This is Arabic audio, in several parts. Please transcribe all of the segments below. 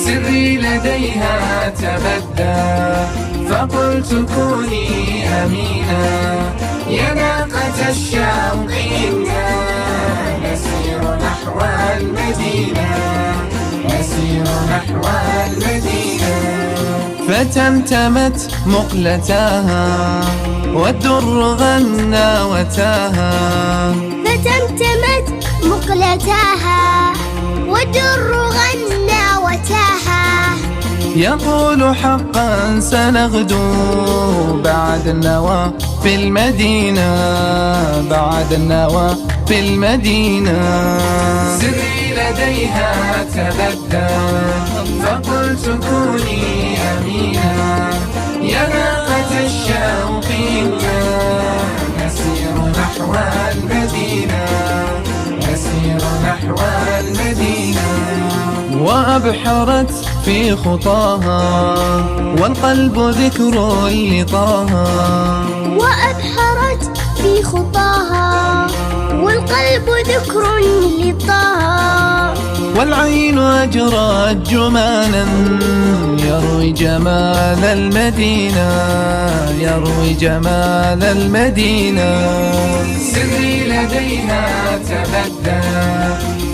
سري لديها تبدى فقلت كوني أمينا يا ناقة الشوق إنا نسير نحو المدينة نسير نحو المدينة. فتمتمت مقلتاها والدر غنى وتاها فتمتمت مقلتاها والدر غنى وتاها يقول حقا سنغدو بعد النوى في المدينة بعد النوى في المدينة. سري لديها تبدى فقلت كوني أمينا يا ناقة الشوق إنا نسير نحو المدينة نسير نحو المدينة. وأبحرت في خطاها والقلب ذكر لطاها وأبحرت في خطاها والقلب ذكر لطاها والعين أجرت جمانا يروي جمال المدينة يروي جمال المدينة. سري لديها تبدى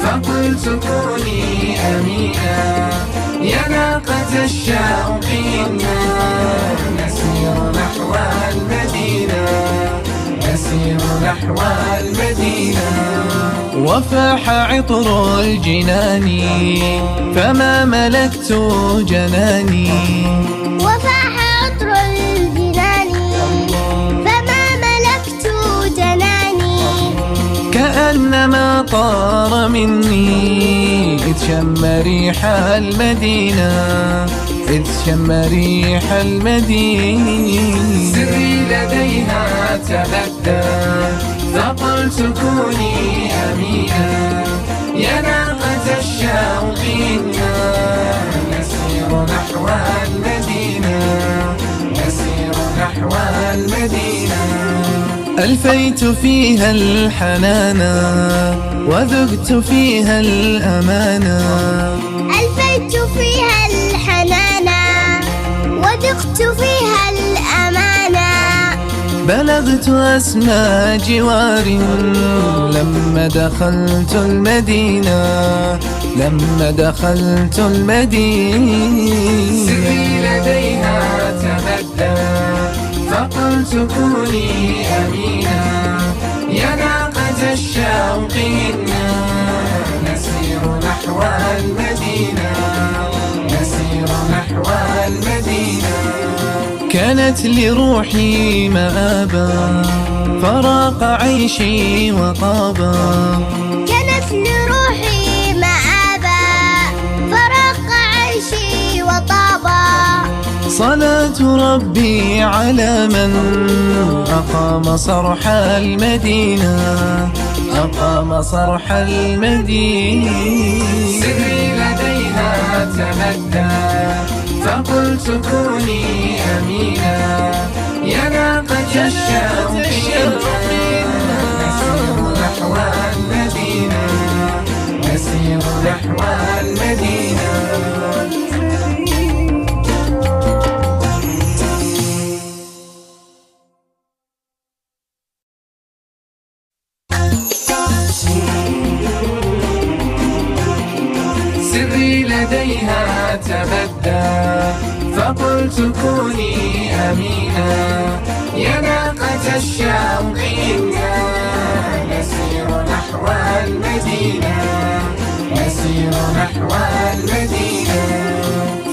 فقلت كوني أمينا يا ناقة الشوق إنا نسير نحو المدينة نسير نحو المدينة. وفاح عطر الجنان فما ملكت جناني وفاح عطر الجنان فما ملكت جناني كأنما طار مني إذ شم ريح المدينة إذ شم ريح المدينة. سري لديها تبدى فقلت كوني أمينا يا ناقة الشوق إنا نسير نحو المدينة نسير نحو المدينة. ألفيت فيها الحنانا وذقت فيها الأمانا ألفيت فيها الحنانا وذقت فيها الأمانا بلغت أسمى جوار لما دخلت المدينة لما دخلت المدينة. سري لديها تبدى فقلت كوني أمينا يا ناقة الشوق إنا نسير نحو المدينة نسير نحو المدينة. كانت لروحي مآبا فراق عيشي وطابا كانت لروحي مآبا فراق عيشي وطابا صلاة ربي على من أقام صرح المدينة أقام صرح المدينة. سري لديها تبدى فقلت كوني أمينا يا ناقة الشوق إنا نسير نحو المدينة نسير نحو المدينة. سري لديها تبدى فقلت كوني أمينا يا ناقة الشوق إنا نسير نحو المدينة نسير نحو المدينة.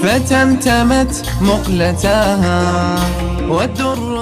فتمتمت مقلتاها والدر